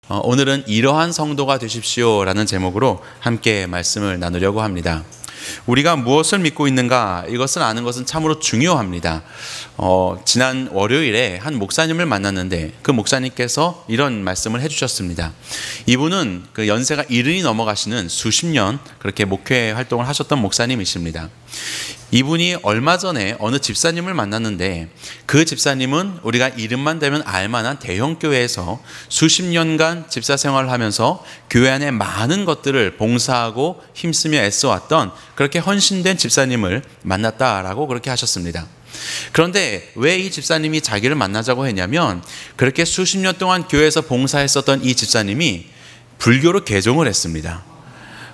오늘은 이러한 성도가 되십시오 라는 제목으로 함께 말씀을 나누려고 합니다. 우리가 무엇을 믿고 있는가, 이것을 아는 것은 참으로 중요합니다. 지난 월요일에 한 목사님을 만났는데 그 목사님께서 이런 말씀을 해주셨습니다. 이분은 그 연세가 70이 넘어가시는 수십 년 그렇게 목회 활동을 하셨던 목사님이십니다. 이분이 얼마 전에 어느 집사님을 만났는데 그 집사님은 우리가 이름만 대면 알만한 대형 교회에서 수십 년간 집사 생활을 하면서 교회 안에 많은 것들을 봉사하고 힘쓰며 애써왔던 그렇게 헌신된 집사님을 만났다라고 그렇게 하셨습니다. 그런데 왜 이 집사님이 자기를 만나자고 했냐면, 그렇게 수십 년 동안 교회에서 봉사했었던 이 집사님이 불교로 개종을 했습니다.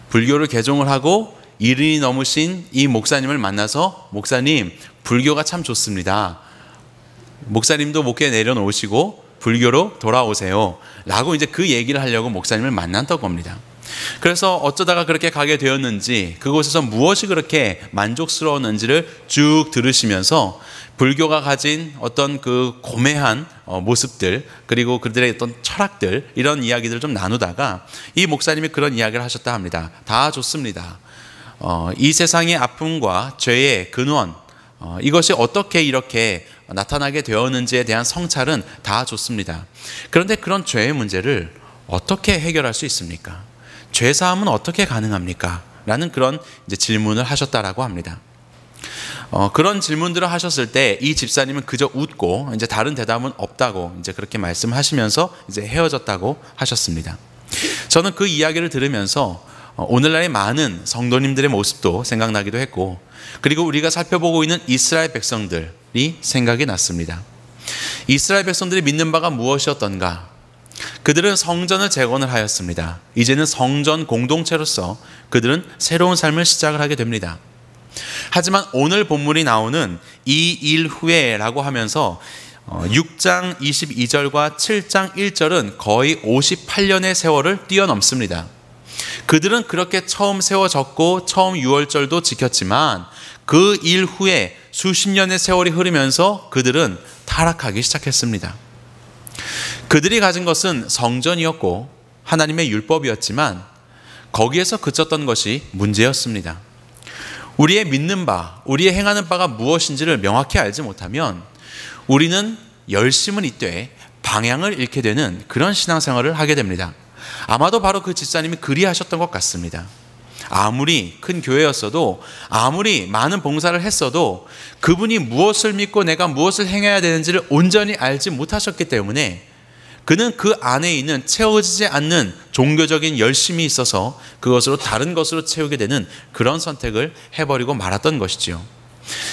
불교를 개종을 하고 70이 넘으신 이 목사님을 만나서, 목사님, 불교가 참 좋습니다. 목사님도 목회 내려놓으시고 불교로 돌아오세요 라고 이제 그 얘기를 하려고 목사님을 만났던 겁니다. 그래서 어쩌다가 그렇게 가게 되었는지, 그곳에서 무엇이 그렇게 만족스러웠는지를 쭉 들으시면서 불교가 가진 어떤 그 고매한 모습들, 그리고 그들의 어떤 철학들, 이런 이야기들을 좀 나누다가 이 목사님이 그런 이야기를 하셨다 합니다. 다 좋습니다. 이 세상의 아픔과 죄의 근원, 이것이 어떻게 이렇게 나타나게 되었는지에 대한 성찰은 다 좋습니다. 그런데 그런 죄의 문제를 어떻게 해결할 수 있습니까? 죄사함은 어떻게 가능합니까? 라는 그런 이제 질문을 하셨다라고 합니다. 그런 질문들을 하셨을 때 이 집사님은 그저 웃고 이제 다른 대답은 없다고 이제 그렇게 말씀하시면서 이제 헤어졌다고 하셨습니다. 저는 그 이야기를 들으면서 오늘날의 많은 성도님들의 모습도 생각나기도 했고, 그리고 우리가 살펴보고 있는 이스라엘 백성들이 생각이 났습니다. 이스라엘 백성들이 믿는 바가 무엇이었던가? 그들은 성전을 재건을 하였습니다. 이제는 성전 공동체로서 그들은 새로운 삶을 시작을 하게 됩니다. 하지만 오늘 본문이 나오는 이 일 후에라고 하면서 6장 22절과 7장 1절은 거의 58년의 세월을 뛰어넘습니다. 그들은 그렇게 처음 세워졌고 처음 유월절도 지켰지만 그 일 후에 수십 년의 세월이 흐르면서 그들은 타락하기 시작했습니다. 그들이 가진 것은 성전이었고 하나님의 율법이었지만 거기에서 그쳤던 것이 문제였습니다. 우리의 믿는 바, 우리의 행하는 바가 무엇인지를 명확히 알지 못하면 우리는 열심은 잇되 방향을 잃게 되는 그런 신앙생활을 하게 됩니다. 아마도 바로 그 집사님이 그리하셨던 것 같습니다. 아무리 큰 교회였어도, 아무리 많은 봉사를 했어도 그분이 무엇을 믿고 내가 무엇을 행해야 되는지를 온전히 알지 못하셨기 때문에 그는 그 안에 있는 채워지지 않는 종교적인 열심이 있어서 그것으로 다른 것으로 채우게 되는 그런 선택을 해버리고 말았던 것이지요.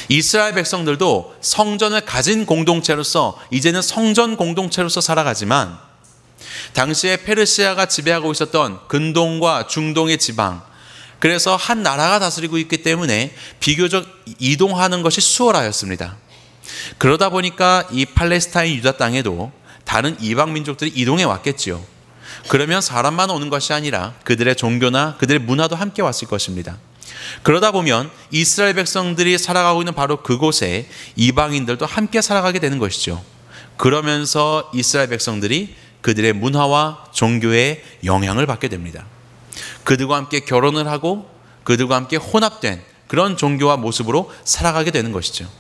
이스라엘 백성들도 성전을 가진 공동체로서 이제는 성전 공동체로서 살아가지만, 당시에 페르시아가 지배하고 있었던 근동과 중동의 지방, 그래서 한 나라가 다스리고 있기 때문에 비교적 이동하는 것이 수월하였습니다. 그러다 보니까 이 팔레스타인 유다 땅에도 다른 이방 민족들이 이동해 왔겠지요. 그러면 사람만 오는 것이 아니라 그들의 종교나 그들의 문화도 함께 왔을 것입니다. 그러다 보면 이스라엘 백성들이 살아가고 있는 바로 그곳에 이방인들도 함께 살아가게 되는 것이죠. 그러면서 이스라엘 백성들이 그들의 문화와 종교에 영향을 받게 됩니다. 그들과 함께 결혼을 하고 그들과 함께 혼합된 그런 종교와 모습으로 살아가게 되는 것이죠.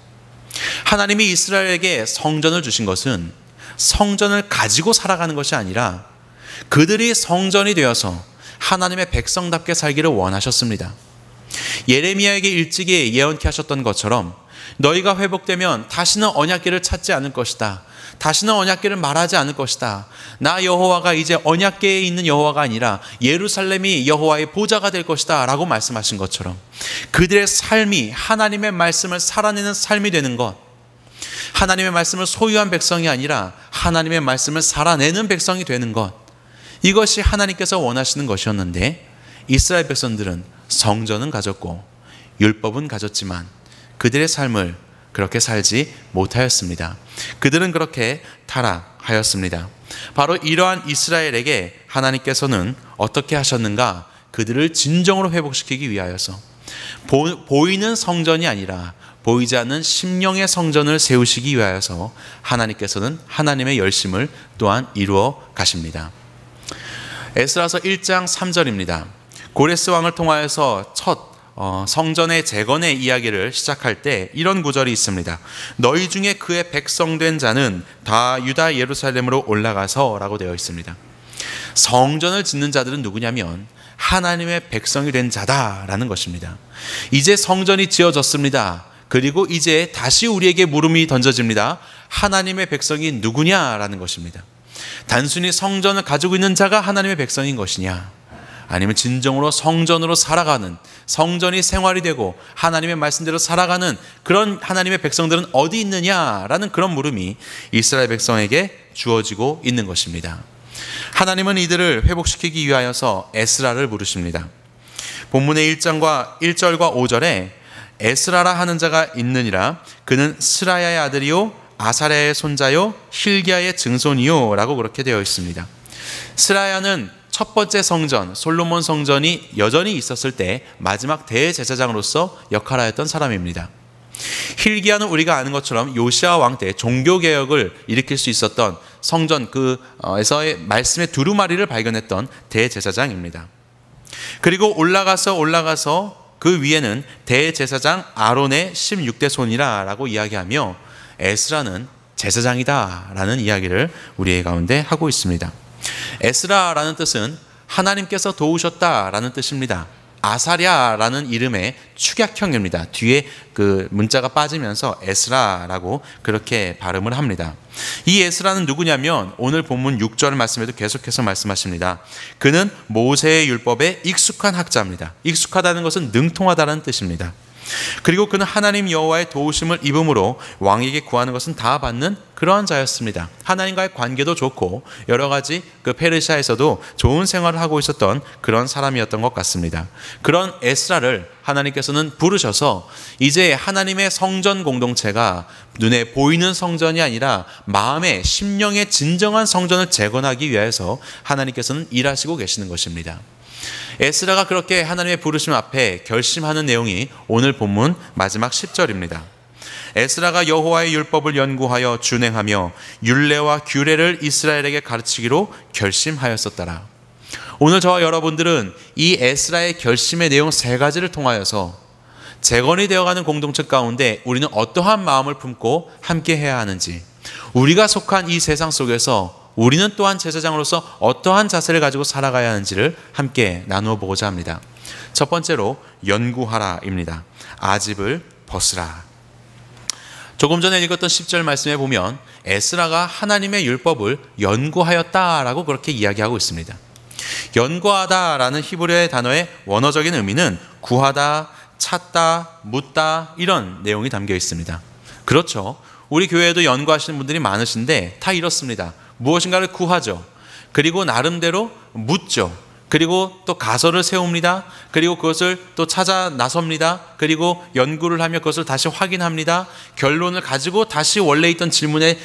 하나님이 이스라엘에게 성전을 주신 것은 성전을 가지고 살아가는 것이 아니라 그들이 성전이 되어서 하나님의 백성답게 살기를 원하셨습니다. 예레미야에게 일찍이 예언케 하셨던 것처럼 너희가 회복되면 다시는 언약궤를 찾지 않을 것이다. 다시는 언약궤를 말하지 않을 것이다. 나 여호와가 이제 언약궤에 있는 여호와가 아니라 예루살렘이 여호와의 보좌가 될 것이다 라고 말씀하신 것처럼 그들의 삶이 하나님의 말씀을 살아내는 삶이 되는 것, 하나님의 말씀을 소유한 백성이 아니라 하나님의 말씀을 살아내는 백성이 되는 것, 이것이 하나님께서 원하시는 것이었는데 이스라엘 백성들은 성전은 가졌고 율법은 가졌지만 그들의 삶을 그렇게 살지 못하였습니다. 그들은 그렇게 타락하였습니다. 바로 이러한 이스라엘에게 하나님께서는 어떻게 하셨는가? 그들을 진정으로 회복시키기 위하여서 보이는 성전이 아니라 보이지 않는 심령의 성전을 세우시기 위하여서 하나님께서는 하나님의 열심을 또한 이루어 가십니다. 에스라서 1장 3절입니다. 고레스 왕을 통하여서 첫 성전의 재건의 이야기를 시작할 때 이런 구절이 있습니다. 너희 중에 그의 백성된 자는 다 유다 예루살렘으로 올라가서 라고 되어 있습니다. 성전을 짓는 자들은 누구냐면 하나님의 백성이 된 자다라는 것입니다. 이제 성전이 지어졌습니다. 그리고 이제 다시 우리에게 물음이 던져집니다. 하나님의 백성이 누구냐라는 것입니다. 단순히 성전을 가지고 있는 자가 하나님의 백성인 것이냐, 아니면 진정으로 성전으로 살아가는, 성전이 생활이 되고 하나님의 말씀대로 살아가는 그런 하나님의 백성들은 어디 있느냐라는 그런 물음이 이스라엘 백성에게 주어지고 있는 것입니다. 하나님은 이들을 회복시키기 위하여서 에스라를 부르십니다. 본문의 1절과 5절에 에스라라 하는 자가 있느니라. 그는 스라야의 아들이요 아사랴의 손자요 힐기야의 증손이요 라고 그렇게 되어 있습니다. 스라야는 첫 번째 성전, 솔로몬 성전이 여전히 있었을 때 마지막 대제사장으로서 역할하였던 사람입니다. 힐기야는 우리가 아는 것처럼 요시야 왕 때 종교개혁을 일으킬 수 있었던 성전 그에서의 말씀의 두루마리를 발견했던 대제사장입니다. 그리고 올라가서 그 위에는 대제사장 아론의 16대 손이라 라고 이야기하며 에스라는 제사장이다 라는 이야기를 우리의 가운데 하고 있습니다. 에스라라는 뜻은 하나님께서 도우셨다라는 뜻입니다. 아사랴라는 이름의 축약형입니다. 뒤에 그 문자가 빠지면서 에스라라고 그렇게 발음을 합니다. 이 에스라는 누구냐면 오늘 본문 6절 말씀에도 계속해서 말씀하십니다. 그는 모세의 율법에 익숙한 학자입니다. 익숙하다는 것은 능통하다는 뜻입니다. 그리고 그는 하나님 여호와의 도우심을 입음으로 왕에게 구하는 것은 다 받는 그러한 자였습니다. 하나님과의 관계도 좋고 여러 가지 그 페르시아에서도 좋은 생활을 하고 있었던 그런 사람이었던 것 같습니다. 그런 에스라를 하나님께서는 부르셔서 이제 하나님의 성전 공동체가 눈에 보이는 성전이 아니라 마음의 심령의 진정한 성전을 재건하기 위해서 하나님께서는 일하시고 계시는 것입니다. 에스라가 그렇게 하나님의 부르심 앞에 결심하는 내용이 오늘 본문 마지막 10절입니다. 에스라가 여호와의 율법을 연구하여 준행하며 율례와 규례를 이스라엘에게 가르치기로 결심하였었더라. 오늘 저와 여러분들은 이 에스라의 결심의 내용 3가지를 통하여서 재건이 되어가는 공동체 가운데 우리는 어떠한 마음을 품고 함께 해야 하는지, 우리가 속한 이 세상 속에서 우리는 또한 제사장으로서 어떠한 자세를 가지고 살아가야 하는지를 함께 나누어 보고자 합니다. 첫 번째로 연구하라입니다. 아집을 벗으라. 조금 전에 읽었던 10절 말씀에 보면 에스라가 하나님의 율법을 연구하였다라고 그렇게 이야기하고 있습니다. 연구하다라는 히브리어의 단어의 원어적인 의미는 구하다, 찾다, 묻다 이런 내용이 담겨 있습니다. 그렇죠. 우리 교회에도 연구하시는 분들이 많으신데 다 이렇습니다. 무엇인가를 구하죠. 그리고 나름대로 묻죠. 그리고 또 가설을 세웁니다. 그리고 그것을 또 찾아 나섭니다. 그리고 연구를 하며 그것을 다시 확인합니다. 결론을 가지고 다시 원래 있던 질문에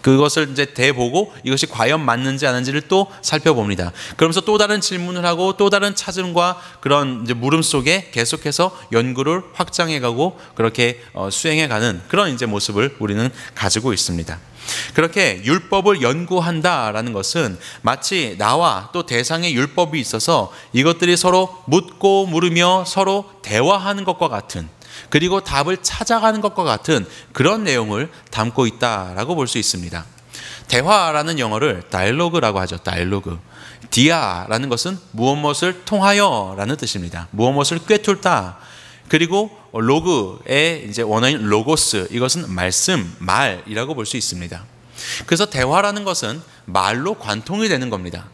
그것을 이제 대보고 이것이 과연 맞는지 아닌지를 또 살펴봅니다. 그러면서 또 다른 질문을 하고 또 다른 찾음과 그런 이제 물음 속에 계속해서 연구를 확장해가고 그렇게 수행해가는 그런 이제 모습을 우리는 가지고 있습니다. 그렇게 율법을 연구한다라는 것은 마치 나와 또 대상의 율법이 있어서 이것들이 서로 묻고 물으며 서로 대화하는 것과 같은, 그리고 답을 찾아가는 것과 같은 그런 내용을 담고 있다라고 볼 수 있습니다. 대화라는 영어를 다이alogue라고 하죠. 다이alogue. 디아라는 것은 무엇을 통하여라는 뜻입니다. 무엇을 꿰뚫다. 그리고 로그의 이제 원어인 로고스, 이것은 말씀, 말이라고 볼 수 있습니다. 그래서 대화라는 것은 말로 관통이 되는 겁니다.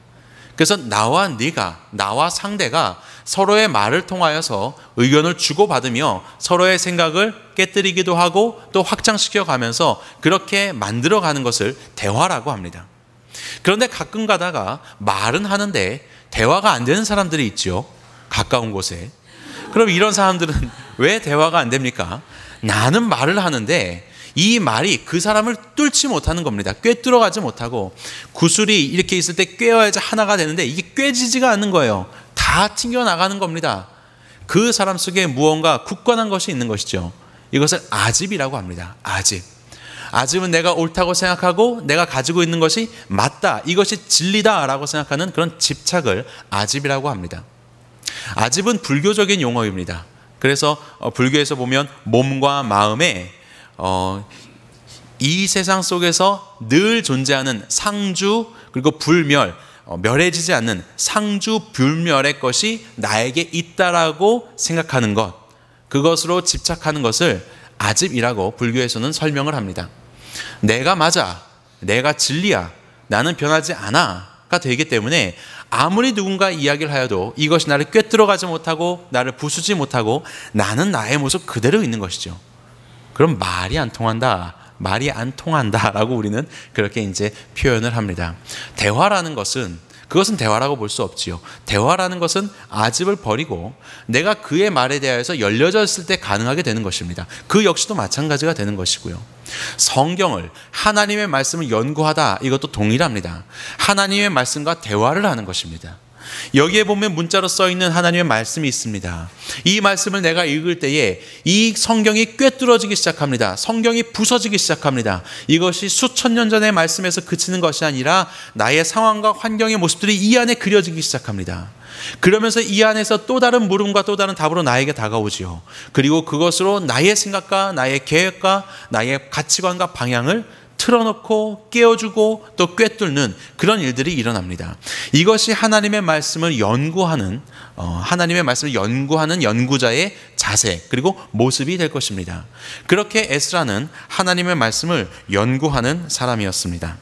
그래서 나와 네가, 나와 상대가 서로의 말을 통하여서 의견을 주고받으며 서로의 생각을 깨뜨리기도 하고 또 확장시켜 가면서 그렇게 만들어가는 것을 대화라고 합니다. 그런데 가끔 가다가 말은 하는데 대화가 안 되는 사람들이 있죠. 가까운 곳에. 그럼 이런 사람들은 왜 대화가 안 됩니까? 나는 말을 하는데 이 말이 그 사람을 뚫지 못하는 겁니다. 꿰뚫어가지 못하고, 구슬이 이렇게 있을 때 꿰어야지 하나가 되는데 이게 꿰지지가 않는 거예요. 다 튕겨나가는 겁니다. 그 사람 속에 무언가 굳건한 것이 있는 것이죠. 이것을 아집이라고 합니다. 아집. 아집은 내가 옳다고 생각하고 내가 가지고 있는 것이 맞다, 이것이 진리다라고 생각하는 그런 집착을 아집이라고 합니다. 아집은 불교적인 용어입니다. 그래서 불교에서 보면 몸과 마음에 이 세상 속에서 늘 존재하는 상주 그리고 불멸, 멸해지지 않는 상주 불멸의 것이 나에게 있다라고 생각하는 것, 그것으로 집착하는 것을 아집이라고 불교에서는 설명을 합니다. 내가 맞아, 내가 진리야, 나는 변하지 않아가 되기 때문에 아무리 누군가 이야기를 하여도 이것이 나를 꿰뚫어가지 못하고 나를 부수지 못하고 나는 나의 모습 그대로 있는 것이죠. 그럼 말이 안 통한다, 말이 안 통한다라고 우리는 그렇게 이제 표현을 합니다. 대화라는 것은, 그것은 대화라고 볼 수 없지요. 대화라는 것은 아집을 버리고 내가 그의 말에 대하여서 열려져 있을 때 가능하게 되는 것입니다. 그 역시도 마찬가지가 되는 것이고요. 성경을, 하나님의 말씀을 연구하다, 이것도 동일합니다. 하나님의 말씀과 대화를 하는 것입니다. 여기에 보면 문자로 써 있는 하나님의 말씀이 있습니다. 이 말씀을 내가 읽을 때에 이 성경이 꿰뚫어지기 시작합니다. 성경이 부서지기 시작합니다. 이것이 수천 년 전의 말씀에서 그치는 것이 아니라 나의 상황과 환경의 모습들이 이 안에 그려지기 시작합니다. 그러면서 이 안에서 또 다른 물음과 또 다른 답으로 나에게 다가오지요. 그리고 그것으로 나의 생각과 나의 계획과 나의 가치관과 방향을 틀어놓고 깨워주고 또 꿰뚫는 그런 일들이 일어납니다. 이것이 하나님의 말씀을 연구하는 연구자의 자세 그리고 모습이 될 것입니다. 그렇게 에스라는 하나님의 말씀을 연구하는 사람이었습니다.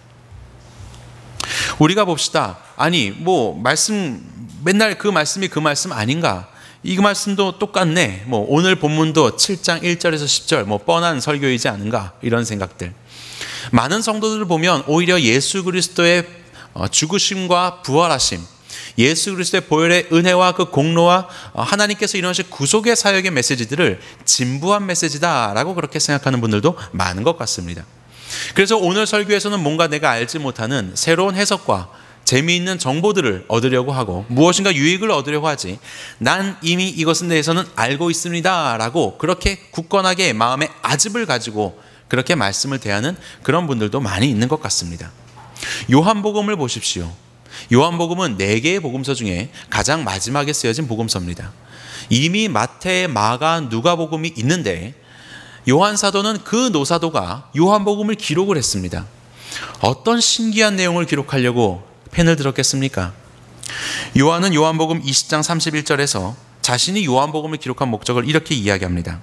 우리가 봅시다. 아니 말씀 맨날 그 말씀이 그 말씀 아닌가? 이 말씀도 똑같네. 오늘 본문도 7장 1절에서 10절 뻔한 설교이지 않은가? 이런 생각들. 많은 성도들을 보면 오히려 예수 그리스도의 죽으심과 부활하심, 예수 그리스도의 보혈의 은혜와 그 공로와 하나님께서 이루신 구속의 사역의 메시지들을 진부한 메시지다라고 그렇게 생각하는 분들도 많은 것 같습니다. 그래서 오늘 설교에서는 뭔가 내가 알지 못하는 새로운 해석과 재미있는 정보들을 얻으려고 하고 무엇인가 유익을 얻으려고 하지, 난 이미 이것에 대해서는 알고 있습니다 라고 그렇게 굳건하게 마음에 아집을 가지고 그렇게 말씀을 대하는 그런 분들도 많이 있는 것 같습니다. 요한복음을 보십시오. 요한복음은 4개의 복음서 중에 가장 마지막에 쓰여진 복음서입니다. 이미 마태, 마가, 누가복음이 있는데 요한 사도는 그 노사도가 요한복음을 기록을 했습니다. 어떤 신기한 내용을 기록하려고 펜을 들었겠습니까? 요한은 요한복음 20장 31절에서 자신이 요한복음을 기록한 목적을 이렇게 이야기합니다.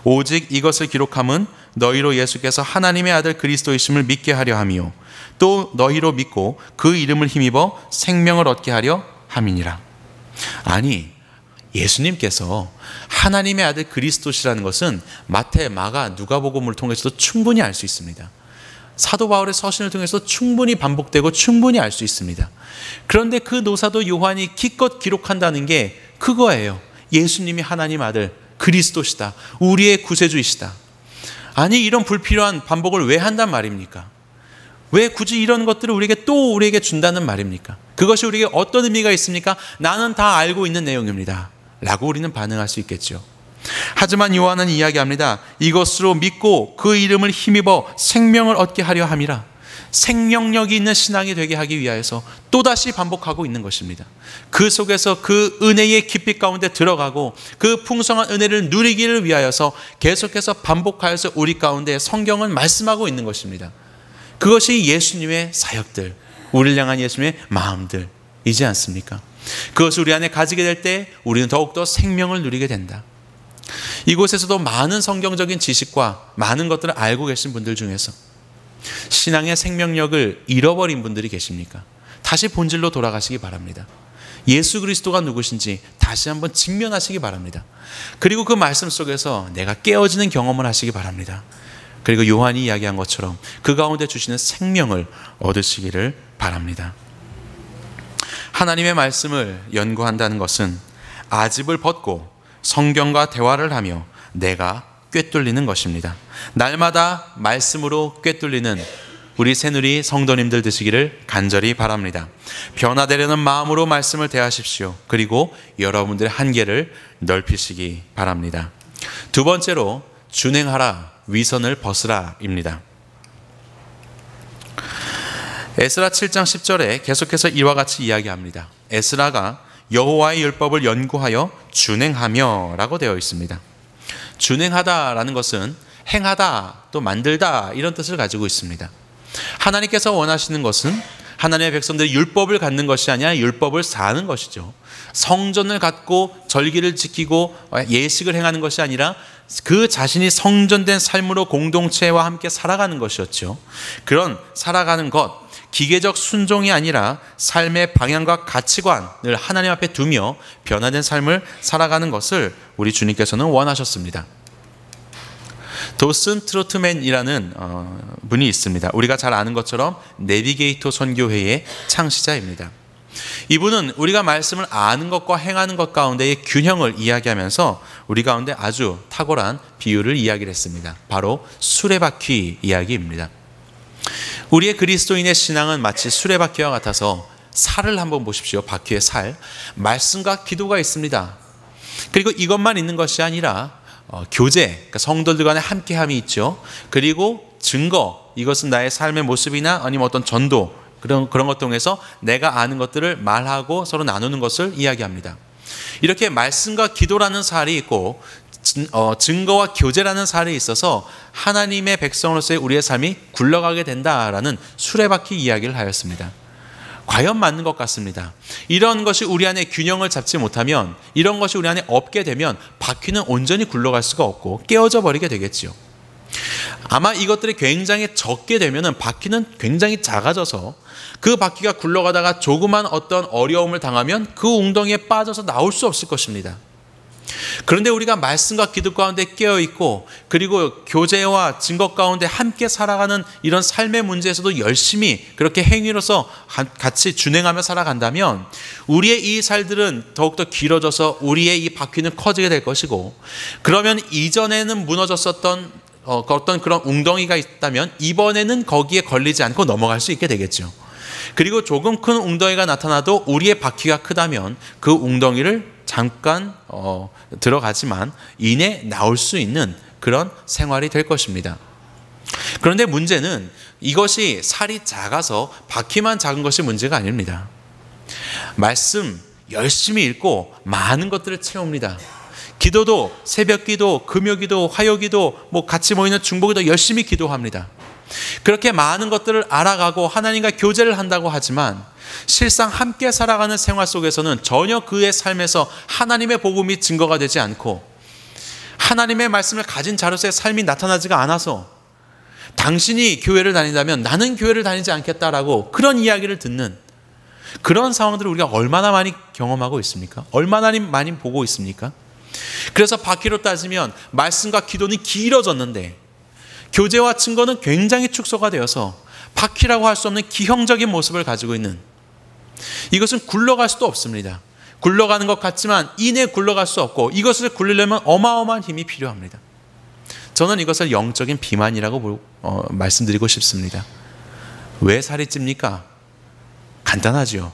오직 이것을 기록함은 너희로 예수께서 하나님의 아들 그리스도이심을 믿게 하려 함이요 또 너희로 믿고 그 이름을 힘입어 생명을 얻게 하려 함이니라. 아니, 예수님께서 하나님의 아들 그리스도시라는 것은 마태, 마가, 누가복음을 통해서도 충분히 알 수 있습니다. 사도 바울의 서신을 통해서 충분히 반복되고 충분히 알 수 있습니다. 그런데 그 노사도 요한이 기껏 기록한다는 게 그거예요. 예수님이 하나님 아들 그리스도시다, 우리의 구세주이시다. 아니, 이런 불필요한 반복을 왜 한단 말입니까? 왜 굳이 이런 것들을 우리에게 준다는 말입니까? 그것이 우리에게 어떤 의미가 있습니까? 나는 다 알고 있는 내용입니다 라고 우리는 반응할 수 있겠죠. 하지만 요한은 이야기합니다. 이것으로 믿고 그 이름을 힘입어 생명을 얻게 하려 함이라. 생명력이 있는 신앙이 되게 하기 위하여서 또다시 반복하고 있는 것입니다. 그 속에서 그 은혜의 깊이 가운데 들어가고 그 풍성한 은혜를 누리기를 위하여서 계속해서 반복하여서 우리 가운데 성경은 말씀하고 있는 것입니다. 그것이 예수님의 사역들, 우리를 향한 예수님의 마음들이지 않습니까? 그것을 우리 안에 가지게 될 때 우리는 더욱더 생명을 누리게 된다. 이곳에서도 많은 성경적인 지식과 많은 것들을 알고 계신 분들 중에서 신앙의 생명력을 잃어버린 분들이 계십니까? 다시 본질로 돌아가시기 바랍니다. 예수 그리스도가 누구신지 다시 한번 직면하시기 바랍니다. 그리고 그 말씀 속에서 내가 깨어지는 경험을 하시기 바랍니다. 그리고 요한이 이야기한 것처럼 그 가운데 주시는 생명을 얻으시기를 바랍니다. 하나님의 말씀을 연구한다는 것은 아집을 벗고 성경과 대화를 하며 내가 꿰뚫리는 것입니다. 날마다 말씀으로 꿰뚫리는 우리 새누리 성도님들 되시기를 간절히 바랍니다. 변화되려는 마음으로 말씀을 대하십시오. 그리고 여러분들의 한계를 넓히시기 바랍니다. 두 번째로 준행하라, 위선을 벗으라 입니다. 에스라 7장 10절에 계속해서 이와 같이 이야기합니다. 에스라가 여호와의 율법을 연구하여 준행하며 라고 되어 있습니다. 준행하다라는 것은 행하다, 또 만들다 이런 뜻을 가지고 있습니다. 하나님께서 원하시는 것은 하나님의 백성들이 율법을 갖는 것이 아니라 율법을 사는 것이죠. 성전을 갖고 절기를 지키고 예식을 행하는 것이 아니라 그 자신이 성전된 삶으로 공동체와 함께 살아가는 것이었죠. 그런 살아가는 것, 기계적 순종이 아니라 삶의 방향과 가치관을 하나님 앞에 두며 변화된 삶을 살아가는 것을 우리 주님께서는 원하셨습니다. 도슨 트로트맨이라는 분이 있습니다. 우리가 잘 아는 것처럼 내비게이터 선교회의 창시자입니다. 이분은 우리가 말씀을 아는 것과 행하는 것 가운데의 균형을 이야기하면서 우리 가운데 아주 탁월한 비유를 이야기를 했습니다. 바로 수레바퀴 이야기입니다. 우리의 그리스도인의 신앙은 마치 수레바퀴와 같아서 살을 한번 보십시오. 바퀴의 살. 말씀과 기도가 있습니다. 그리고 이것만 있는 것이 아니라 교제, 그러니까 성도들 간의 함께함이 있죠. 그리고 증거, 이것은 나의 삶의 모습이나 아니면 어떤 전도, 그런 것 통해서 내가 아는 것들을 말하고 서로 나누는 것을 이야기합니다. 이렇게 말씀과 기도라는 살이 있고 증거와 교제라는 살이 있어서 하나님의 백성으로서의 우리의 삶이 굴러가게 된다라는 수레바퀴 이야기를 하였습니다. 과연 맞는 것 같습니다. 이런 것이 우리 안에 균형을 잡지 못하면, 이런 것이 우리 안에 없게 되면 바퀴는 온전히 굴러갈 수가 없고 깨어져 버리게 되겠지요. 아마 이것들이 굉장히 적게 되면 바퀴는 굉장히 작아져서 그 바퀴가 굴러가다가 조그만 어떤 어려움을 당하면 그 웅덩이에 빠져서 나올 수 없을 것입니다. 그런데 우리가 말씀과 기도 가운데 깨어있고 그리고 교제와 증거 가운데 함께 살아가는 이런 삶의 문제에서도 열심히 그렇게 행위로서 같이 준행하며 살아간다면 우리의 이 살들은 더욱더 길어져서 우리의 이 바퀴는 커지게 될 것이고, 그러면 이전에는 무너졌었던 어떤 그런 웅덩이가 있다면 이번에는 거기에 걸리지 않고 넘어갈 수 있게 되겠죠. 그리고 조금 큰 웅덩이가 나타나도 우리의 바퀴가 크다면 그 웅덩이를 잠깐 들어가지만 이내 나올 수 있는 그런 생활이 될 것입니다. 그런데 문제는 이것이 살이 작아서 바퀴만 작은 것이 문제가 아닙니다. 말씀 열심히 읽고 많은 것들을 채웁니다. 기도도 새벽기도, 금요기도, 화요기도, 같이 모이는 중보기도 열심히 기도합니다. 그렇게 많은 것들을 알아가고 하나님과 교제를 한다고 하지만 실상 함께 살아가는 생활 속에서는 전혀 그의 삶에서 하나님의 복음이 증거가 되지 않고 하나님의 말씀을 가진 자로서의 삶이 나타나지가 않아서 당신이 교회를 다닌다면 나는 교회를 다니지 않겠다라고 그런 이야기를 듣는 그런 상황들을 우리가 얼마나 많이 경험하고 있습니까? 얼마나 많이 보고 있습니까? 그래서 바퀴로 따지면 말씀과 기도는 길어졌는데 교제와 증거는 굉장히 축소가 되어서 바퀴라고 할 수 없는 기형적인 모습을 가지고 있는, 이것은 굴러갈 수도 없습니다. 굴러가는 것 같지만 이내 굴러갈 수 없고 이것을 굴리려면 어마어마한 힘이 필요합니다. 저는 이것을 영적인 비만이라고 말씀드리고 싶습니다. 왜 살이 찝니까? 간단하지요.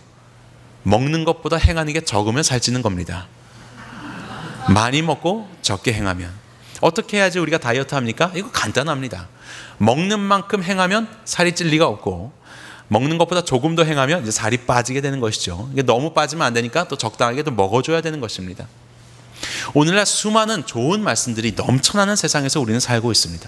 먹는 것보다 행하는 게 적으면 살찌는 겁니다. 많이 먹고 적게 행하면. 어떻게 해야지 우리가 다이어트 합니까? 이거 간단합니다. 먹는 만큼 행하면 살이 찔 리가 없고 먹는 것보다 조금 더 행하면 이제 살이 빠지게 되는 것이죠. 이게 너무 빠지면 안 되니까 또 적당하게 또 먹어줘야 되는 것입니다. 오늘날 수많은 좋은 말씀들이 넘쳐나는 세상에서 우리는 살고 있습니다.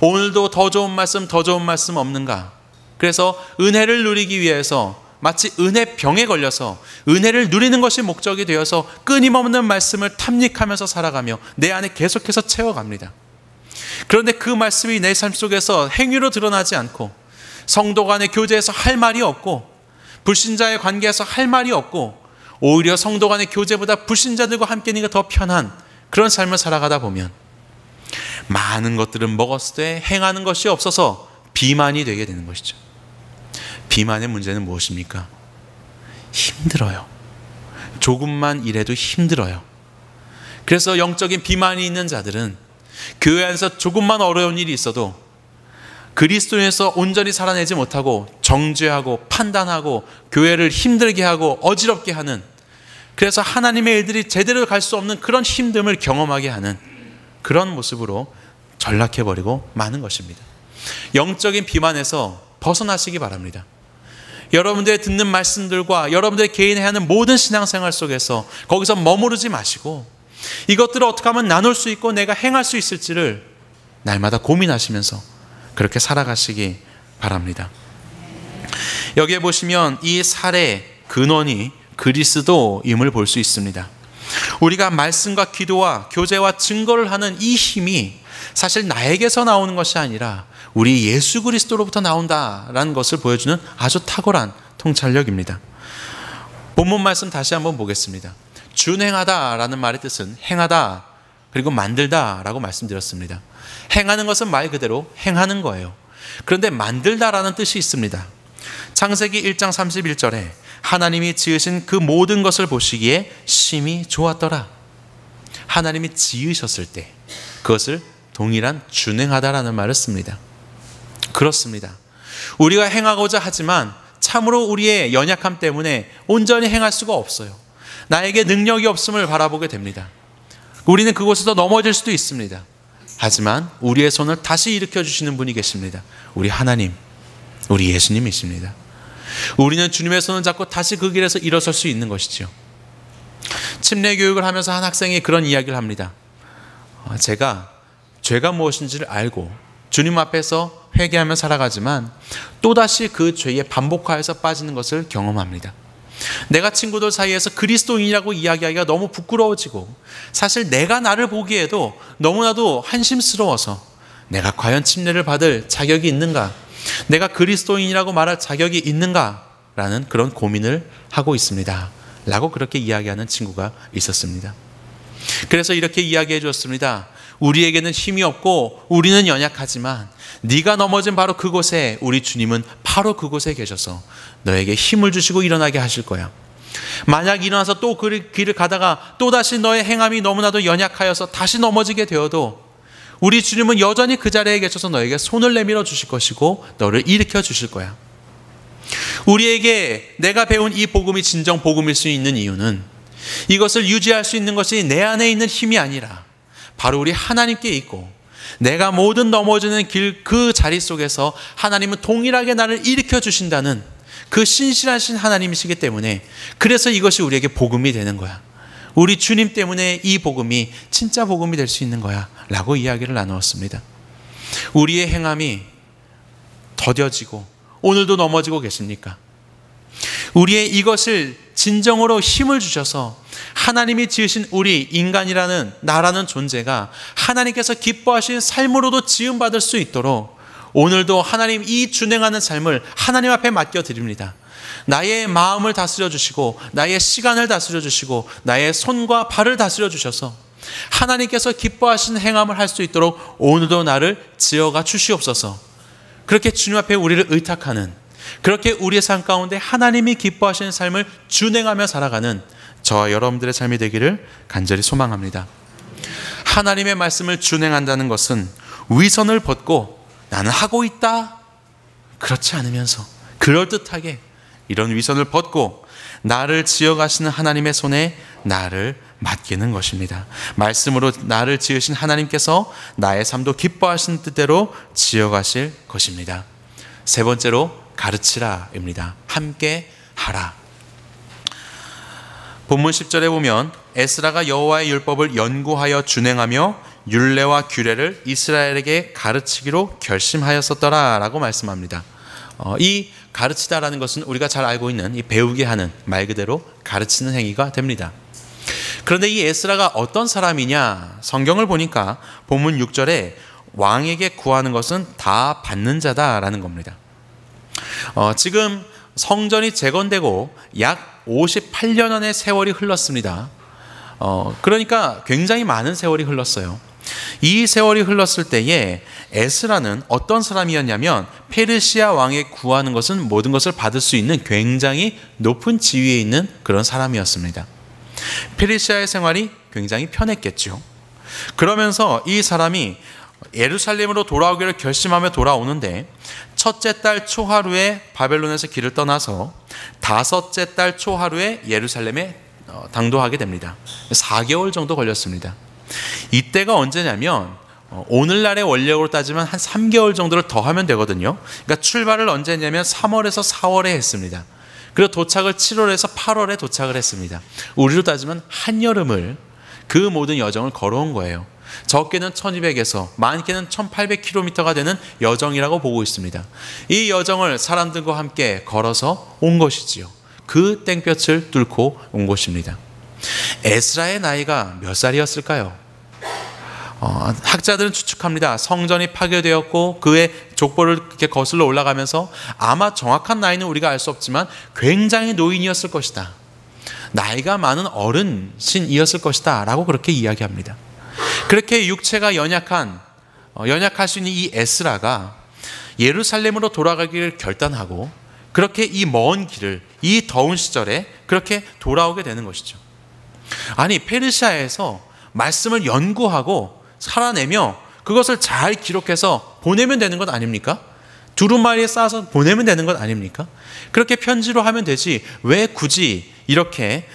오늘도 더 좋은 말씀, 더 좋은 말씀 없는가? 그래서 은혜를 누리기 위해서 마치 은혜병에 걸려서 은혜를 누리는 것이 목적이 되어서 끊임없는 말씀을 탐닉하면서 살아가며 내 안에 계속해서 채워갑니다. 그런데 그 말씀이 내 삶 속에서 행위로 드러나지 않고 성도 간의 교제에서 할 말이 없고 불신자의 관계에서 할 말이 없고 오히려 성도 간의 교제보다 불신자들과 함께 있는 게 더 편한 그런 삶을 살아가다 보면 많은 것들은 먹었을 때 행하는 것이 없어서 비만이 되게 되는 것이죠. 비만의 문제는 무엇입니까? 힘들어요. 조금만 일해도 힘들어요. 그래서 영적인 비만이 있는 자들은 교회 안에서 조금만 어려운 일이 있어도 그리스도인에서 온전히 살아내지 못하고 정죄하고 판단하고 교회를 힘들게 하고 어지럽게 하는, 그래서 하나님의 일들이 제대로 갈 수 없는 그런 힘듦을 경험하게 하는 그런 모습으로 전락해버리고 마는 것입니다. 영적인 비만에서 벗어나시기 바랍니다. 여러분들의 듣는 말씀들과 여러분들의 개인이 하는 모든 신앙생활 속에서 거기서 머무르지 마시고 이것들을 어떻게 하면 나눌 수 있고 내가 행할 수 있을지를 날마다 고민하시면서 그렇게 살아가시기 바랍니다. 여기에 보시면 이 살의 근원이 그리스도임을 볼 수 있습니다. 우리가 말씀과 기도와 교제와 증거를 하는 이 힘이 사실 나에게서 나오는 것이 아니라 우리 예수 그리스도로부터 나온다라는 것을 보여주는 아주 탁월한 통찰력입니다. 본문 말씀 다시 한번 보겠습니다. 준행하다라는 말의 뜻은 행하다 그리고 만들다라고 말씀드렸습니다. 행하는 것은 말 그대로 행하는 거예요. 그런데 만들다라는 뜻이 있습니다. 창세기 1장 31절에 하나님이 지으신 그 모든 것을 보시기에 심히 좋았더라. 하나님이 지으셨을 때 그것을 동일한 준행하다라는 말을 씁니다. 그렇습니다. 우리가 행하고자 하지만 참으로 우리의 연약함 때문에 온전히 행할 수가 없어요. 나에게 능력이 없음을 바라보게 됩니다. 우리는 그곳에서 넘어질 수도 있습니다. 하지만 우리의 손을 다시 일으켜 주시는 분이 계십니다. 우리 하나님, 우리 예수님이십니다. 우리는 주님의 손을 잡고 다시 그 길에서 일어설 수 있는 것이죠. 침례 교육을 하면서 한 학생이 그런 이야기를 합니다. 제가 죄가 무엇인지를 알고 주님 앞에서 회개하며 살아가지만 또다시 그 죄에 반복하여서 빠지는 것을 경험합니다. 내가 친구들 사이에서 그리스도인이라고 이야기하기가 너무 부끄러워지고 사실 내가 나를 보기에도 너무나도 한심스러워서 내가 과연 침례를 받을 자격이 있는가? 내가 그리스도인이라고 말할 자격이 있는가라는 그런 고민을 하고 있습니다. 라고 그렇게 이야기하는 친구가 있었습니다. 그래서 이렇게 이야기해 주었습니다. 우리에게는 힘이 없고 우리는 연약하지만 네가 넘어진 바로 그곳에 우리 주님은 바로 그곳에 계셔서 너에게 힘을 주시고 일어나게 하실 거야. 만약 일어나서 또 그 길을 가다가 또다시 너의 행함이 너무나도 연약하여서 다시 넘어지게 되어도 우리 주님은 여전히 그 자리에 계셔서 너에게 손을 내밀어 주실 것이고 너를 일으켜 주실 거야. 우리에게 내가 배운 이 복음이 진정 복음일 수 있는 이유는 이것을 유지할 수 있는 것이 내 안에 있는 힘이 아니라 바로 우리 하나님께 있고 내가 모든 넘어지는 길 그 자리 속에서 하나님은 동일하게 나를 일으켜 주신다는 그 신실하신 하나님이시기 때문에 그래서 이것이 우리에게 복음이 되는 거야. 우리 주님 때문에 이 복음이 진짜 복음이 될 수 있는 거야 라고 이야기를 나누었습니다. 우리의 행함이 더뎌지고 오늘도 넘어지고 계십니까? 우리의 이것을 진정으로 힘을 주셔서 하나님이 지으신 우리 인간이라는 나라는 존재가 하나님께서 기뻐하시는 삶으로도 지음받을 수 있도록 오늘도 하나님 이 준행하는 삶을 하나님 앞에 맡겨드립니다. 나의 마음을 다스려 주시고 나의 시간을 다스려 주시고 나의 손과 발을 다스려 주셔서 하나님께서 기뻐하시는 행함을 할 수 있도록 오늘도 나를 지어가 주시옵소서. 그렇게 주님 앞에 우리를 의탁하는 그렇게 우리의 삶 가운데 하나님이 기뻐하시는 삶을 준행하며 살아가는 저와 여러분들의 삶이 되기를 간절히 소망합니다. 하나님의 말씀을 준행한다는 것은 위선을 벗고 나는 하고 있다 그렇지 않으면서 그럴듯하게 이런 위선을 벗고 나를 지어가시는 하나님의 손에 나를 맡기는 것입니다. 말씀으로 나를 지으신 하나님께서 나의 삶도 기뻐하시는 뜻대로 지어가실 것입니다. 세 번째로 가르치라입니다. 함께 하라. 본문 10절에 보면 에스라가 여호와의 율법을 연구하여 준행하며 율례와 규례를 이스라엘에게 가르치기로 결심하였었더라 라고 말씀합니다. 이 가르치다라는 것은 우리가 잘 알고 있는 이 배우게 하는 말 그대로 가르치는 행위가 됩니다. 그런데 이 에스라가 어떤 사람이냐? 성경을 보니까 본문 6절에 왕에게 구하는 것은 다 받는 자다라는 겁니다. 지금 성전이 재건되고 약 58년의 세월이 흘렀습니다. 그러니까 굉장히 많은 세월이 흘렀어요. 이 세월이 흘렀을 때에 에스라는 어떤 사람이었냐면 페르시아 왕에 구하는 것은 모든 것을 받을 수 있는 굉장히 높은 지위에 있는 그런 사람이었습니다. 페르시아의 생활이 굉장히 편했겠죠. 그러면서 이 사람이 예루살렘으로 돌아오기를 결심하며 돌아오는데 첫째 달 초하루에 바벨론에서 길을 떠나서 다섯째 달 초하루에 예루살렘에 당도하게 됩니다. 4개월 정도 걸렸습니다. 이때가 언제냐면 오늘날의 원력으로 따지면 한 3개월 정도를 더 하면 되거든요. 그러니까 출발을 언제 했냐면 3월에서 4월에 했습니다. 그리고 도착을 7월에서 8월에 도착을 했습니다. 우리로 따지면 한여름을 그 모든 여정을 걸어온 거예요. 적게는 1200에서 많게는 1800km가 되는 여정이라고 보고 있습니다. 이 여정을 사람들과 함께 걸어서 온 것이지요. 그 땡볕을 뚫고 온 것입니다. 에스라의 나이가 몇 살이었을까요? 학자들은 추측합니다. 성전이 파괴되었고 그의 족보를 이렇게 거슬러 올라가면서 아마 정확한 나이는 우리가 알 수 없지만 굉장히 노인이었을 것이다. 나이가 많은 어른신이었을 것이다 라고 그렇게 이야기합니다. 그렇게 육체가 연약할 수 있는 이 에스라가 예루살렘으로 돌아가기를 결단하고 그렇게 이 먼 길을 이 더운 시절에 그렇게 돌아오게 되는 것이죠. 아니 페르시아에서 말씀을 연구하고 살아내며 그것을 잘 기록해서 보내면 되는 것 아닙니까? 두루마리에 싸서 보내면 되는 것 아닙니까? 그렇게 편지로 하면 되지 왜 굳이 이렇게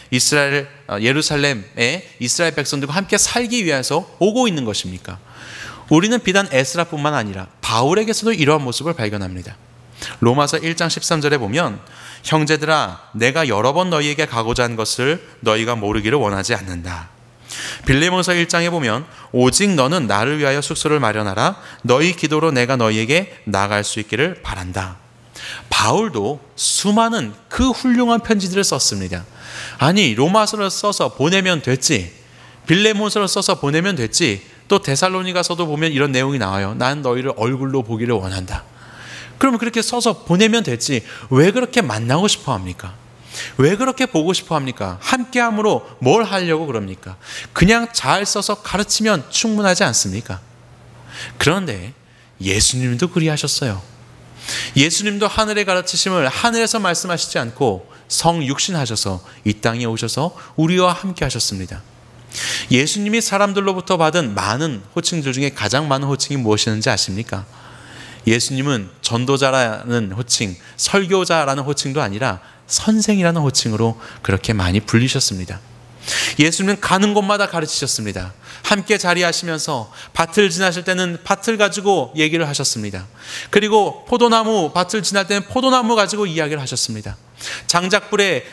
예루살렘에 이스라엘 백성들과 함께 살기 위해서 오고 있는 것입니까? 우리는 비단 에스라뿐만 아니라 바울에게서도 이러한 모습을 발견합니다. 로마서 1장 13절에 보면 형제들아 내가 여러 번 너희에게 가고자 한 것을 너희가 모르기를 원하지 않는다. 빌레몬서 1장에 보면 오직 너는 나를 위하여 숙소를 마련하라. 너희 기도로 내가 너희에게 나아갈 수 있기를 바란다. 바울도 수많은 그 훌륭한 편지들을 썼습니다. 아니 로마서를 써서 보내면 됐지, 빌레몬서를 써서 보내면 됐지, 또 데살로니가서도 보면 이런 내용이 나와요. 난 너희를 얼굴로 보기를 원한다. 그러면 그렇게 써서 보내면 됐지 왜 그렇게 만나고 싶어 합니까? 왜 그렇게 보고 싶어 합니까? 함께함으로 뭘 하려고 그럽니까? 그냥 잘 써서 가르치면 충분하지 않습니까? 그런데 예수님도 그리하셨어요. 예수님도 하늘의 가르치심을 하늘에서 말씀하시지 않고 성육신하셔서 이 땅에 오셔서 우리와 함께 하셨습니다. 예수님이 사람들로부터 받은 많은 호칭들 중에 가장 많은 호칭이 무엇이었는지 아십니까? 예수님은 전도자라는 호칭, 설교자라는 호칭도 아니라 선생이라는 호칭으로 그렇게 많이 불리셨습니다. 예수님은 가는 곳마다 가르치셨습니다. 함께 자리하시면서 밭을 지나실 때는 밭을 가지고 얘기를 하셨습니다. 그리고 포도나무 밭을 지날 때는 포도나무 가지고 이야기를 하셨습니다. 장작불에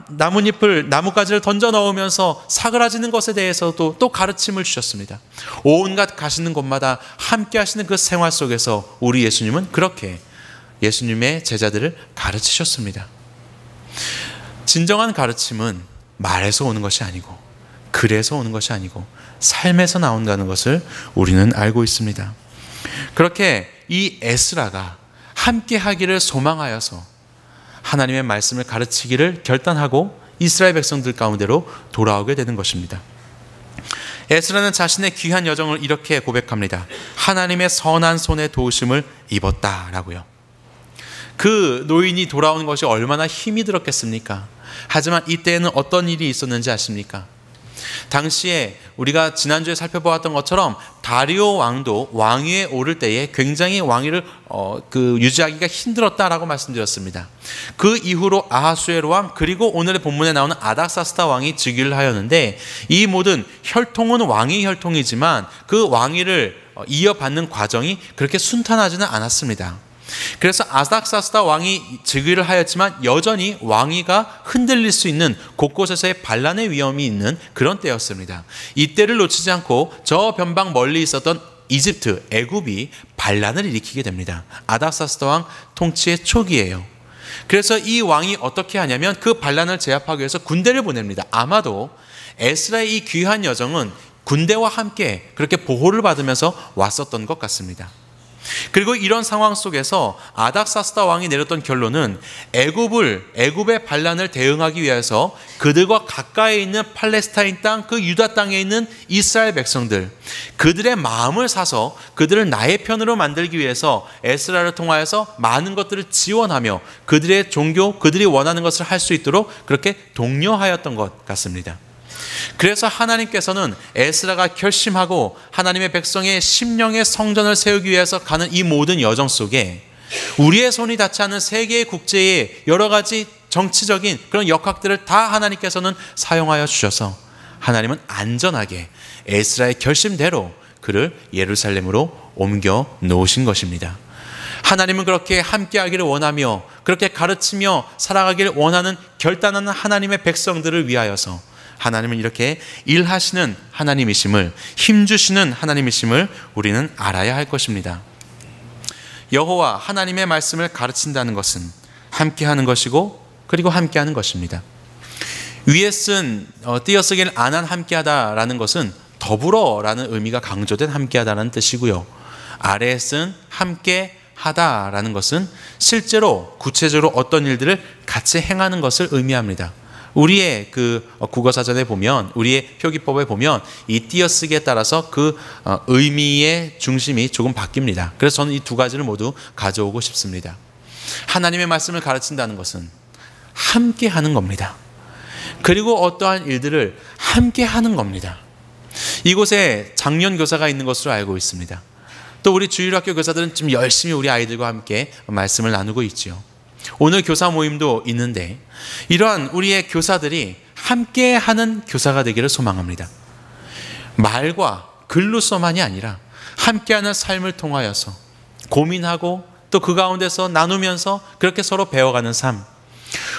나뭇잎을 나뭇가지를 던져 넣으면서 사그라지는 것에 대해서도 또 가르침을 주셨습니다. 온갖 가시는 곳마다 함께 하시는 그 생활 속에서 우리 예수님은 그렇게 예수님의 제자들을 가르치셨습니다. 진정한 가르침은 말에서 오는 것이 아니고 글에서 오는 것이 아니고 삶에서 나온다는 것을 우리는 알고 있습니다. 그렇게 이 에스라가 함께 하기를 소망하여서 하나님의 말씀을 가르치기를 결단하고 이스라엘 백성들 가운데로 돌아오게 되는 것입니다. 에스라는 자신의 귀한 여정을 이렇게 고백합니다. 하나님의 선한 손에 도우심을 입었다라고요. 그 노인이 돌아오는 것이 얼마나 힘이 들었겠습니까? 하지만 이때에는 어떤 일이 있었는지 아십니까? 당시에 우리가 지난주에 살펴보았던 것처럼 다리오 왕도 왕위에 오를 때에 굉장히 왕위를 유지하기가 힘들었다라고 말씀드렸습니다. 그 이후로 아하수에로 왕 그리고 오늘의 본문에 나오는 아닥사스다 왕이 즉위를 하였는데 이 모든 혈통은 왕의 혈통이지만 그 왕위를 이어받는 과정이 그렇게 순탄하지는 않았습니다. 그래서 아닥사스다 왕이 즉위를 하였지만 여전히 왕위가 흔들릴 수 있는 곳곳에서의 반란의 위험이 있는 그런 때였습니다. 이때를 놓치지 않고 저 변방 멀리 있었던 이집트, 애굽이 반란을 일으키게 됩니다. 아닥사스다 왕 통치의 초기예요. 그래서 이 왕이 어떻게 하냐면 그 반란을 제압하기 위해서 군대를 보냅니다. 아마도 에스라의 이 귀한 여정은 군대와 함께 그렇게 보호를 받으면서 왔었던 것 같습니다. 그리고 이런 상황 속에서 아닥사스다 왕이 내렸던 결론은 애굽의 반란을 대응하기 위해서 그들과 가까이 있는 팔레스타인 땅, 그 유다 땅에 있는 이스라엘 백성들, 그들의 마음을 사서 그들을 나의 편으로 만들기 위해서 에스라를 통하여서 많은 것들을 지원하며 그들의 종교, 그들이 원하는 것을 할 수 있도록 그렇게 독려하였던 것 같습니다. 그래서 하나님께서는 에스라가 결심하고 하나님의 백성의 심령의 성전을 세우기 위해서 가는 이 모든 여정 속에 우리의 손이 닿지 않는 세계 국제의 여러 가지 정치적인 그런 역학들을 다 하나님께서는 사용하여 주셔서 하나님은 안전하게 에스라의 결심대로 그를 예루살렘으로 옮겨 놓으신 것입니다. 하나님은 그렇게 함께하기를 원하며 그렇게 가르치며 살아가기를 원하는 결단하는 하나님의 백성들을 위하여서 하나님은 이렇게 일하시는 하나님이심을, 힘주시는 하나님이심을 우리는 알아야 할 것입니다. 여호와 하나님의 말씀을 가르친다는 것은 함께하는 것이고 그리고 함께하는 것입니다. 위에 쓴 띄어쓰기를 안 한 함께하다라는 것은 더불어라는 의미가 강조된 함께하다라는 뜻이고요. 아래에 쓴 함께하다라는 것은 실제로 구체적으로 어떤 일들을 같이 행하는 것을 의미합니다. 우리의 그 국어사전에 보면, 우리의 표기법에 보면 이 띄어쓰기에 따라서 그 의미의 중심이 조금 바뀝니다. 그래서 저는 이 두 가지를 모두 가져오고 싶습니다. 하나님의 말씀을 가르친다는 것은 함께 하는 겁니다. 그리고 어떠한 일들을 함께 하는 겁니다. 이곳에 장년 교사가 있는 것으로 알고 있습니다. 또 우리 주일학교 교사들은 좀 열심히 우리 아이들과 함께 말씀을 나누고 있지요. 오늘 교사 모임도 있는데 이러한 우리의 교사들이 함께하는 교사가 되기를 소망합니다. 말과 글로서만이 아니라 함께하는 삶을 통하여서 고민하고 또 그 가운데서 나누면서 그렇게 서로 배워가는 삶.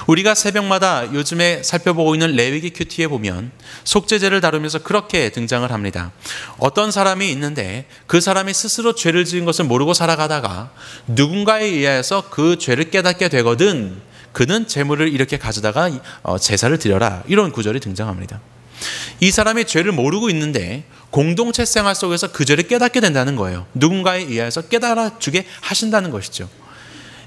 우리가 새벽마다 요즘에 살펴보고 있는 레위기 큐티에 보면 속죄제를 다루면서 그렇게 등장을 합니다. 어떤 사람이 있는데 그 사람이 스스로 죄를 지은 것을 모르고 살아가다가 누군가에 의해서 그 죄를 깨닫게 되거든 그는 재물을 이렇게 가져다가 제사를 드려라, 이런 구절이 등장합니다. 이 사람이 죄를 모르고 있는데 공동체 생활 속에서 그 죄를 깨닫게 된다는 거예요. 누군가에 의해서 깨달아 주게 하신다는 것이죠.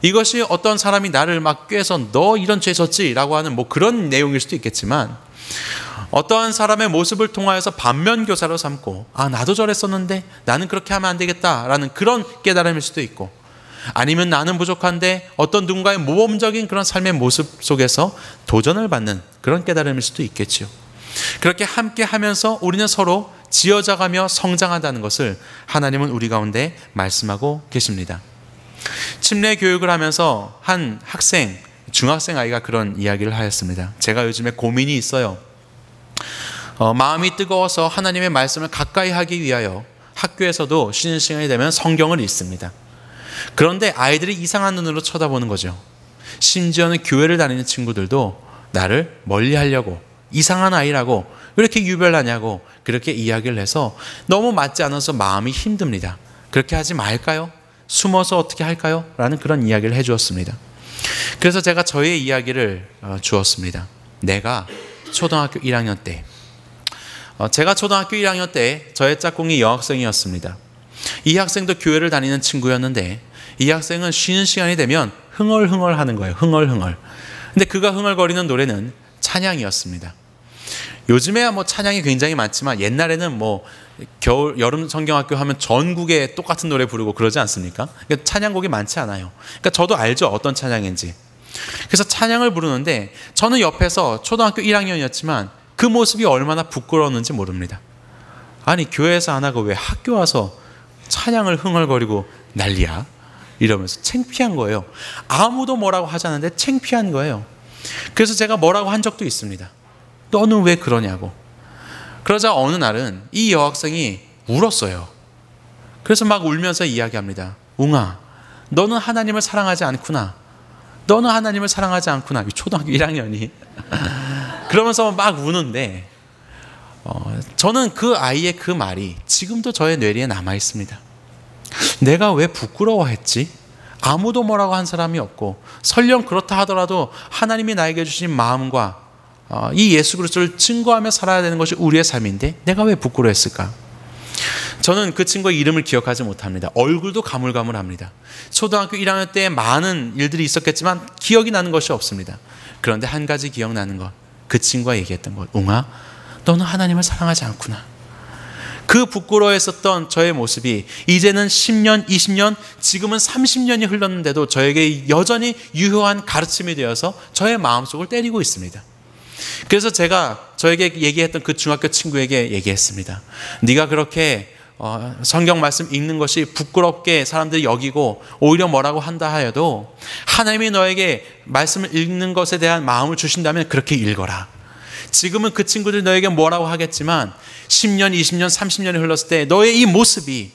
이것이 어떤 사람이 나를 막 꾀해서 너 이런 죄 졌지 라고 하는 뭐 그런 내용일 수도 있겠지만, 어떠한 사람의 모습을 통하여서 반면교사로 삼고 아 나도 저랬었는데 나는 그렇게 하면 안 되겠다라는 그런 깨달음일 수도 있고, 아니면 나는 부족한데 어떤 누군가의 모범적인 그런 삶의 모습 속에서 도전을 받는 그런 깨달음일 수도 있겠지요. 그렇게 함께 하면서 우리는 서로 지어져가며 성장한다는 것을 하나님은 우리 가운데 말씀하고 계십니다. 침례 교육을 하면서 한 학생, 중학생 아이가 그런 이야기를 하였습니다. 제가 요즘에 고민이 있어요. 마음이 뜨거워서 하나님의 말씀을 가까이 하기 위하여 학교에서도 쉬는 시간이 되면 성경을 읽습니다. 그런데 아이들이 이상한 눈으로 쳐다보는 거죠. 심지어는 교회를 다니는 친구들도 나를 멀리하려고, 이상한 아이라고, 왜 이렇게 유별나냐고 그렇게 이야기를 해서 너무 맞지 않아서 마음이 힘듭니다. 그렇게 하지 말까요? 숨어서 어떻게 할까요? 라는 그런 이야기를 해주었습니다. 그래서 제가 저의 이야기를 주었습니다. 내가 초등학교 1학년 때, 제가 초등학교 1학년 때 저의 짝꿍이 여학생이었습니다. 이 학생도 교회를 다니는 친구였는데 이 학생은 쉬는 시간이 되면 흥얼흥얼 하는 거예요. 흥얼흥얼. 근데 그가 흥얼거리는 노래는 찬양이었습니다. 요즘에야 뭐 찬양이 굉장히 많지만 옛날에는 뭐 겨울, 여름 성경학교 하면 전국에 똑같은 노래 부르고 그러지 않습니까? 그러니까 찬양곡이 많지 않아요. 그러니까 저도 알죠, 어떤 찬양인지. 그래서 찬양을 부르는데 저는 옆에서 초등학교 1학년이었지만 그 모습이 얼마나 부끄러웠는지 모릅니다. 아니 교회에서 안 하고 왜 학교 와서 찬양을 흥얼거리고 난리야? 이러면서 창피한 거예요. 아무도 뭐라고 하지 않는데 창피한 거예요. 그래서 제가 뭐라고 한 적도 있습니다. 너는 왜 그러냐고. 그러자 어느 날은 이 여학생이 울었어요. 그래서 막 울면서 이야기합니다. 웅아, 너는 하나님을 사랑하지 않구나. 너는 하나님을 사랑하지 않구나. 초등학교 1학년이. 그러면서 막 우는데 저는 그 아이의 그 말이 지금도 저의 뇌리에 남아 있습니다. 내가 왜 부끄러워했지? 아무도 뭐라고 한 사람이 없고 설령 그렇다 하더라도 하나님이 나에게 주신 마음과 이 예수 그리스도를 증거하며 살아야 되는 것이 우리의 삶인데 내가 왜 부끄러워했을까? 저는 그 친구의 이름을 기억하지 못합니다. 얼굴도 가물가물합니다. 초등학교 1학년 때 많은 일들이 있었겠지만 기억이 나는 것이 없습니다. 그런데 한 가지 기억나는 것, 그 친구가 얘기했던 것. 웅아, 너는 하나님을 사랑하지 않구나. 그 부끄러워했었던 저의 모습이 이제는 10년, 20년, 지금은 30년이 흘렀는데도 저에게 여전히 유효한 가르침이 되어서 저의 마음속을 때리고 있습니다. 그래서 제가 저에게 얘기했던 그 중학교 친구에게 얘기했습니다. 네가 그렇게 성경 말씀 읽는 것이 부끄럽게 사람들이 여기고 오히려 뭐라고 한다 하여도 하나님이 너에게 말씀을 읽는 것에 대한 마음을 주신다면 그렇게 읽어라. 지금은 그 친구들이 너에게 뭐라고 하겠지만 10년, 20년, 30년이 흘렀을 때 너의 이 모습이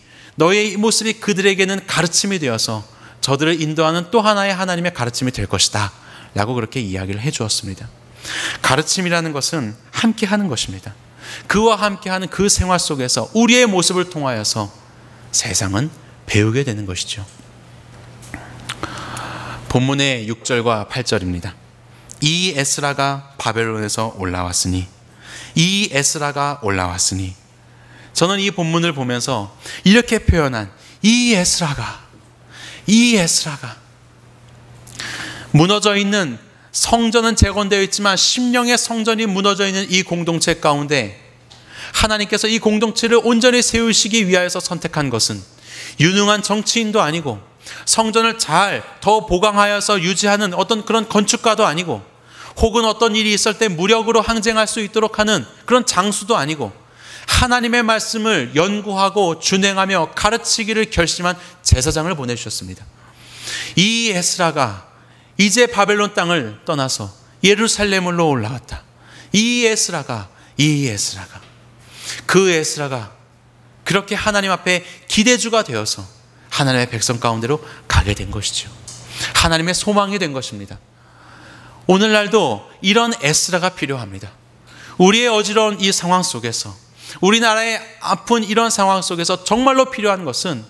그들에게는 가르침이 되어서 저들을 인도하는 또 하나의 하나님의 가르침이 될 것이다 라고 그렇게 이야기를 해 주었습니다. 가르침이라는 것은 함께 하는 것입니다. 그와 함께하는 그 생활 속에서 우리의 모습을 통하여서 세상은 배우게 되는 것이죠. 본문의 6절과 8절입니다. 이 에스라가 바벨론에서 올라왔으니, 이 에스라가 올라왔으니. 저는 이 본문을 보면서 이렇게 표현한 이 에스라가 무너져 있는 성전은 재건되어 있지만 심령의 성전이 무너져 있는 이 공동체 가운데 하나님께서 이 공동체를 온전히 세우시기 위하여서 선택한 것은 유능한 정치인도 아니고 성전을 잘 더 보강하여서 유지하는 어떤 그런 건축가도 아니고 혹은 어떤 일이 있을 때 무력으로 항쟁할 수 있도록 하는 그런 장수도 아니고 하나님의 말씀을 연구하고 준행하며 가르치기를 결심한 제사장을 보내주셨습니다. 이 에스라가 이제 바벨론 땅을 떠나서 예루살렘으로 올라왔다. 이 에스라가 그렇게 하나님 앞에 기대주가 되어서 하나님의 백성 가운데로 가게 된 것이죠. 하나님의 소망이 된 것입니다. 오늘날도 이런 에스라가 필요합니다. 우리의 어지러운 이 상황 속에서, 우리나라의 아픈 이런 상황 속에서 정말로 필요한 것은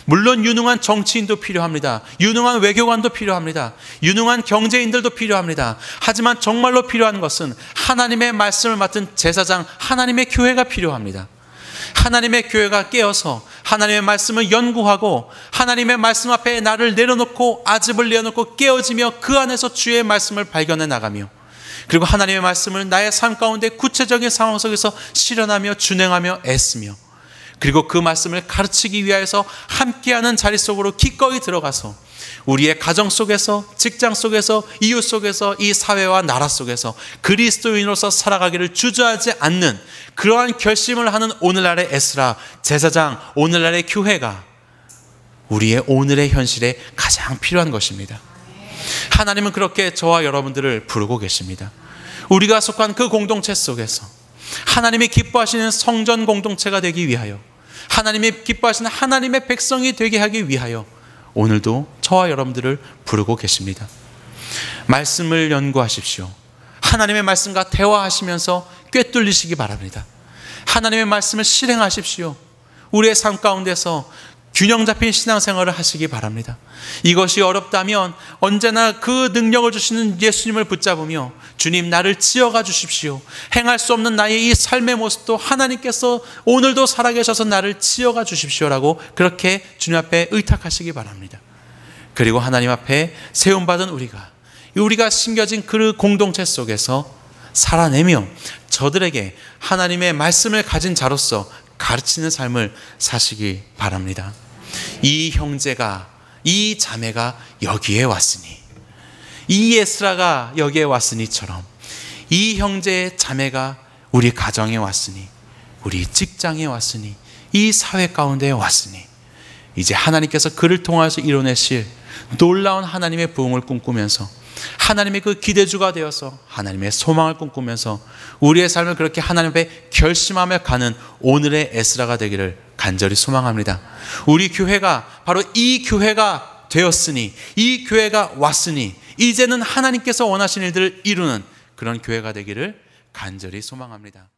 물론 유능한 정치인도 필요합니다. 유능한 외교관도 필요합니다. 유능한 경제인들도 필요합니다. 하지만 정말로 필요한 것은 하나님의 말씀을 맡은 제사장, 하나님의 교회가 필요합니다. 하나님의 교회가 깨어서 하나님의 말씀을 연구하고 하나님의 말씀 앞에 나를 내려놓고 아집을 내어놓고 깨어지며 그 안에서 주의 말씀을 발견해 나가며 그리고 하나님의 말씀을 나의 삶 가운데 구체적인 상황 속에서 실현하며 준행하며 애쓰며 그리고 그 말씀을 가르치기 위하여서 함께하는 자리 속으로 기꺼이 들어가서 우리의 가정 속에서, 직장 속에서, 이웃 속에서, 이 사회와 나라 속에서 그리스도인으로서 살아가기를 주저하지 않는 그러한 결심을 하는 오늘날의 에스라 제사장, 오늘날의 교회가 우리의 오늘의 현실에 가장 필요한 것입니다. 하나님은 그렇게 저와 여러분들을 부르고 계십니다. 우리가 속한 그 공동체 속에서 하나님이 기뻐하시는 성전 공동체가 되기 위하여, 하나님이 기뻐하시는 하나님의 백성이 되게 하기 위하여 오늘도 저와 여러분들을 부르고 계십니다. 말씀을 연구하십시오. 하나님의 말씀과 대화하시면서 꿰뚫리시기 바랍니다. 하나님의 말씀을 실행하십시오. 우리의 삶 가운데서 균형 잡힌 신앙생활을 하시기 바랍니다. 이것이 어렵다면 언제나 그 능력을 주시는 예수님을 붙잡으며 주님 나를 지어가 주십시오. 행할 수 없는 나의 이 삶의 모습도 하나님께서 오늘도 살아계셔서 나를 지어가 주십시오라고 그렇게 주님 앞에 의탁하시기 바랍니다. 그리고 하나님 앞에 세움받은 우리가 심겨진 그 공동체 속에서 살아내며 저들에게 하나님의 말씀을 가진 자로서 가르치는 삶을 사시기 바랍니다. 이 형제가, 이 자매가 여기에 왔으니, 이 에스라가 여기에 왔으니처럼 이 형제 자매가 우리 가정에 왔으니, 우리 직장에 왔으니, 이 사회 가운데에 왔으니 이제 하나님께서 그를 통하여서 이뤄내실 놀라운 하나님의 부흥을 꿈꾸면서 하나님의 그 기대주가 되어서 하나님의 소망을 꿈꾸면서 우리의 삶을 그렇게 하나님 앞에 결심하며 가는 오늘의 에스라가 되기를 간절히 소망합니다. 우리 교회가 바로 이 교회가 되었으니, 이 교회가 왔으니 이제는 하나님께서 원하시는 일들을 이루는 그런 교회가 되기를 간절히 소망합니다.